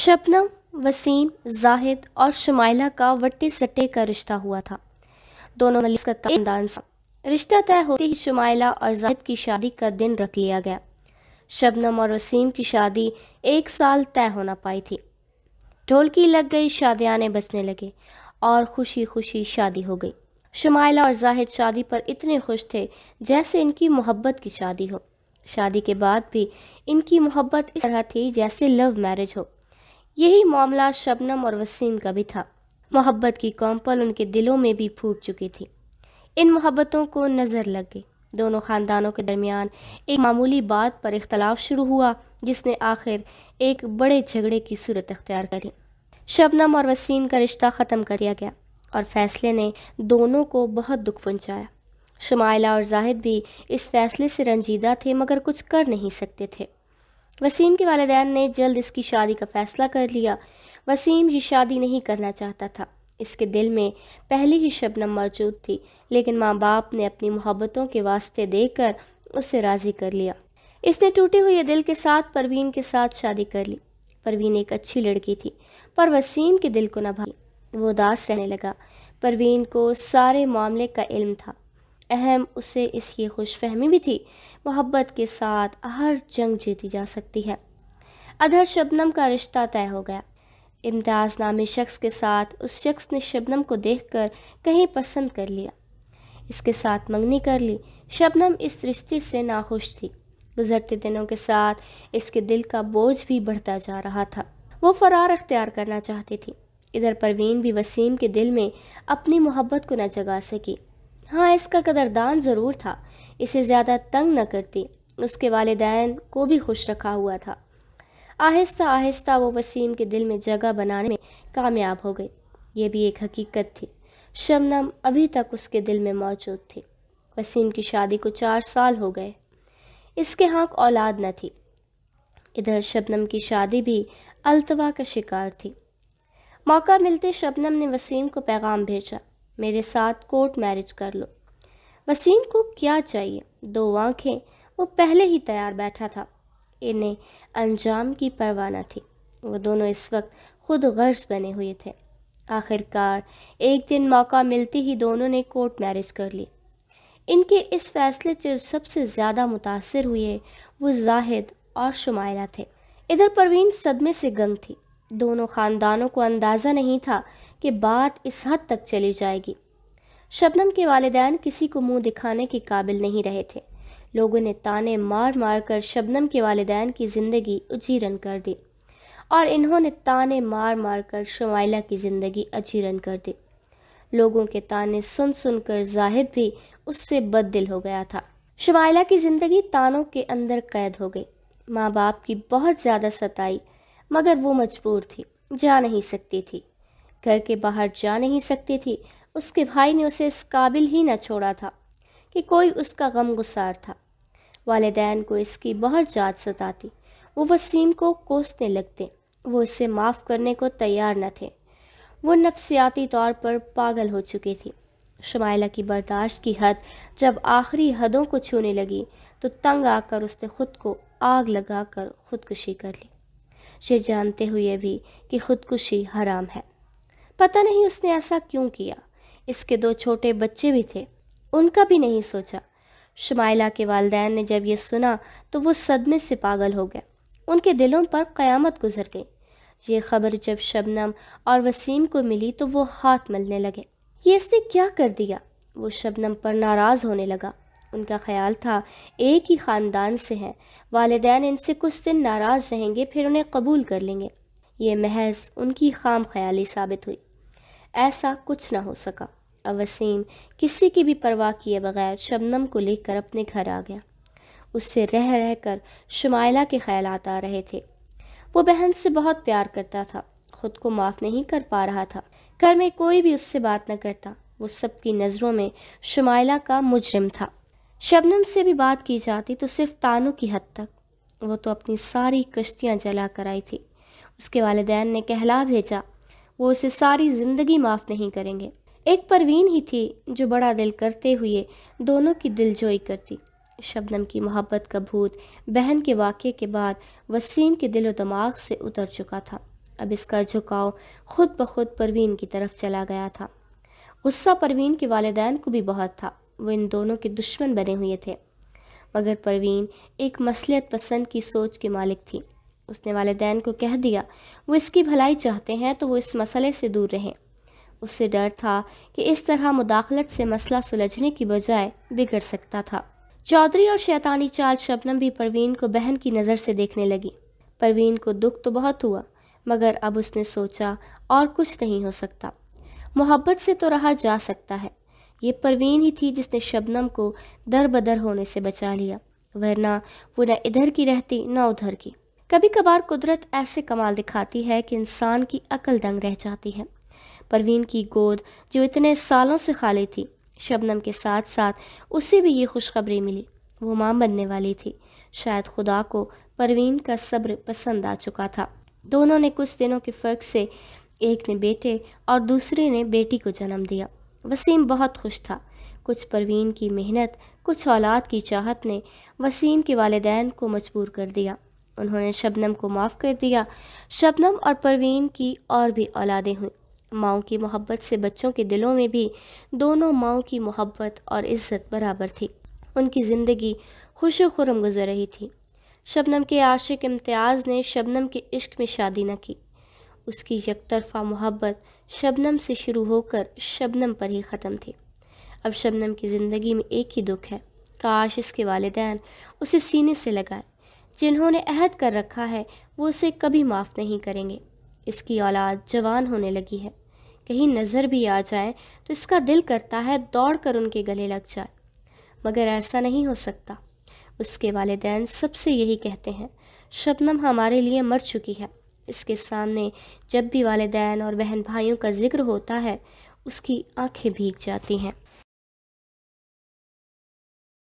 शबनम, वसीम, जाहिद और शुमाइला का वट्टे सट्टे का रिश्ता हुआ था। दोनों मलिक का खानदान से रिश्ता तय होते ही शुमाइला और जाहिद की शादी का दिन रख लिया गया। शबनम और वसीम की शादी 1 साल तय हो ना पाई थी। ढोलकी लग गई, शादियाने बजने लगे और खुशी खुशी शादी हो गई। शुमाइला और जाहिद शादी पर इतने खुश थे जैसे इनकी मोहब्बत की शादी हो। शादी के बाद भी इनकी मोहब्बत इस तरह थी जैसे लव मैरिज हो। यही मामला शबनम और वसीम का भी था। मोहब्बत की कौंपल उनके दिलों में भी फूट चुकी थी। इन मोहब्बतों को नज़र लग गई। दोनों ख़ानदानों के दरमियान एक मामूली बात पर इख्तलाफ शुरू हुआ जिसने आखिर एक बड़े झगड़े की सूरत अख्तियार करी। शबनम और वसीम का रिश्ता ख़त्म कर दिया गया और फैसले ने दोनों को बहुत दुख पहुंचाया। शुमाइला और जाहिद भी इस फैसले से रंजीदा थे मगर कुछ कर नहीं सकते थे। वसीम के वालिदैन ने जल्द इसकी शादी का फ़ैसला कर लिया। वसीम ये शादी नहीं करना चाहता था। इसके दिल में पहले ही शबनम मौजूद थी, लेकिन माँ बाप ने अपनी मोहब्बतों के वास्ते देकर उसे राज़ी कर लिया। इसने टूटे हुए दिल के साथ परवीन के साथ शादी कर ली। परवीन एक अच्छी लड़की थी पर वसीम के दिल को न भाई। वो उदास रहने लगा। परवीन को सारे मामले का इल्म था। अहम उसे इसकी खुशफहमी भी थी मोहब्बत के साथ हर जंग जीती जा सकती है। अधर शबनम का रिश्ता तय हो गया। इम्तियाज़ नामी शख्स के साथ उस शख्स ने शबनम को देखकर कहीं पसंद कर लिया। इसके साथ मंगनी कर ली। शबनम इस रिश्ते से नाखुश थी। गुजरते दिनों के साथ इसके दिल का बोझ भी बढ़ता जा रहा था। वो फरार अख्तियार करना चाहती थी। इधर परवीन भी वसीम के दिल में अपनी मोहब्बत को न जगा सकी। हाँ, इसका कदरदान ज़रूर था, इसे ज़्यादा तंग न करती। उसके वालिदैन को भी खुश रखा हुआ था। आहिस्ता आहिस्ता वो वसीम के दिल में जगह बनाने में कामयाब हो गई। ये भी एक हकीकत थी। शबनम अभी तक उसके दिल में मौजूद थी। वसीम की शादी को 4 साल हो गए। इसके यहाँ औलाद न थी। इधर शबनम की शादी भी अल्तवा का शिकार थी। मौका मिलते शबनम ने वसीम को पैगाम भेजा, मेरे साथ कोर्ट मैरिज कर लो। वसीम को क्या चाहिए, 2 आंखें। वो पहले ही तैयार बैठा था। इन्हें अंजाम की परवाह न थी। वो दोनों इस वक्त खुद गर्ज बने हुए थे। आखिरकार एक दिन मौका मिलते ही दोनों ने कोर्ट मैरिज कर ली। इनके इस फैसले से सबसे ज़्यादा मुतासिर हुए वो जाहिद और शुमाइला थे। इधर परवीन सदमे से गंग थी। दोनों ख़ानदानों को अंदाज़ा नहीं था कि बात इस हद तक चली जाएगी। शबनम के वालिदैन किसी को मुंह दिखाने के काबिल नहीं रहे थे। लोगों ने ताने मार मार कर शबनम के वालिदैन की ज़िंदगी उजीरन कर दी और इन्होंने ताने मार मार कर शुमाइला की ज़िंदगी अजीरन कर दी। लोगों के ताने सुन सुन कर जाहिद भी उससे बददिल हो गया था। शुमाइला की ज़िंदगी तानों के अंदर कैद हो गई। माँ बाप की बहुत ज़्यादा सताई मगर वो मजबूर थी, जा नहीं सकती थी। घर के बाहर जा नहीं सकती थी। उसके भाई ने उसे इस काबिल ही न छोड़ा था कि कोई उसका गम गुसार था। वालिदैन को इसकी बहुत जात सताती। वो वसीम को कोसने लगते। वो उसे माफ़ करने को तैयार न थे। वो नफ्सियाती तौर पर पागल हो चुकी थी। शुमाइला की बर्दाश्त की हद जब आखिरी हदों को छूने लगी तो तंग आकर उसने खुद को आग लगाकर खुदकुशी कर ली, ये जानते हुए भी कि खुदकुशी हराम है। पता नहीं उसने ऐसा क्यों किया। इसके 2 छोटे बच्चे भी थे, उनका भी नहीं सोचा। शुमाइला के वालिदैन ने जब ये सुना तो वो सदमे से पागल हो गए। उनके दिलों पर क़यामत गुजर गई। ये खबर जब शबनम और वसीम को मिली तो वो हाथ मलने लगे। ये इसने क्या कर दिया। वो शबनम पर नाराज़ होने लगा। उनका ख्याल था एक ही ख़ानदान से हैं, वालिदैन इनसे कुछ दिन नाराज़ रहेंगे फिर उन्हें कबूल कर लेंगे। ये महज उनकी खाम ख्याली साबित हुई। ऐसा कुछ ना हो सका। अब वसीम किसी की भी परवाह किए बगैर शबनम को लेकर अपने घर आ गया। उससे रह रह कर शुमाइला के ख्यालात आ रहे थे। वो बहन से बहुत प्यार करता था, खुद को माफ़ नहीं कर पा रहा था। घर में कोई भी उससे बात न करता। वो सबकी नज़रों में शुमाइला का मुजरिम था। शबनम से भी बात की जाती तो सिर्फ तानों की हद तक। वो तो अपनी सारी कश्तियाँ जला कर आई थी। उसके वालिदैन ने कहला भेजा वो उसे सारी ज़िंदगी माफ़ नहीं करेंगे। एक परवीन ही थी जो बड़ा दिल करते हुए दोनों की दिलजोई करती। शबनम की मोहब्बत का भूत बहन के वाक़े के बाद वसीम के दिलो दिमाग से उतर चुका था। اب اس کا جھکاؤ خود بخود پروین کی طرف چلا گیا تھا۔ غصہ پروین کے والدین کو بھی بہت تھا، وہ ان دونوں کے دشمن بنے ہوئے تھے، مگر پروین ایک مصلحت پسند کی سوچ کی مالک تھی۔ اس نے والدین کو کہہ دیا وہ اس کی بھلائی چاہتے ہیں تو وہ اس مسئلے سے دور رہیں۔ اس سے ڈر تھا کہ اس طرح مداخلت سے مسئلہ سلجھنے کی بجائے بگڑ سکتا تھا۔ چودھری اور شیطانی چال شبنم بھی پروین کو بہن کی نظر سے دیکھنے لگی۔ پروین کو دکھ تو بہت ہوا، مگر اب اس نے سوچا اور کچھ نہیں ہو سکتا، محبت سے تو رہا جا سکتا ہے۔ یہ پروین ہی تھی جس نے شبنم کو در بدر ہونے سے بچا لیا، ورنہ وہ نہ ادھر کی رہتی نہ ادھر کی۔ کبھی کبھار قدرت ایسے کمال دکھاتی ہے کہ انسان کی عقل دنگ رہ جاتی ہے۔ پروین کی گود جو اتنے سالوں سے خالی تھی، شبنم کے ساتھ ساتھ اسے بھی یہ خوشخبری ملی، وہ ماں بننے والی تھی۔ شاید خدا کو پروین کا صبر پسند آ چکا تھا۔ دونوں نے کچھ دنوں کے فرق سے ایک نے بیٹے اور دوسرے نے بیٹی کو جنم دیا۔ وسیم بہت خوش تھا۔ کچھ پروین کی محنت، کچھ اولاد کی چاہت نے وسیم کے والدین کو مجبور کر دیا۔ انہوں نے شبنم کو معاف کر دیا۔ شبنم اور پروین کی اور بھی اولادیں ہوئیں۔ ماؤں کی محبت سے بچوں کے دلوں میں بھی دونوں ماؤں کی محبت اور عزت برابر تھی۔ ان کی زندگی خوش و خرم گزر رہی تھی۔ شبنم کے عاشق امتیاز نے شبنم کے عشق میں شادی نہ کی۔ اس کی یک طرفہ محبت شبنم سے شروع ہو کر شبنم پر ہی ختم تھی۔ اب شبنم کی زندگی میں ایک ہی دکھ ہے، کاش اس کے والدین اسے سینے سے لگائیں۔ جنہوں نے عہد کر رکھا ہے وہ اسے کبھی معاف نہیں کریں گے۔ اس کی اولاد جوان ہونے لگی ہے، کہیں نظر بھی آ جائیں تو اس کا دل کرتا ہے دوڑ کر ان کے گلے لگ جائے، مگر ایسا نہیں ہو سکتا۔ اس کے والدین سب سے یہی کہتے ہیں، شبنم ہمارے لیے مر چکی ہے۔ اس کے سامنے جب بھی والدین اور بہن بھائیوں کا ذکر ہوتا ہے اس کی آنکھیں بھیگ جاتی ہیں۔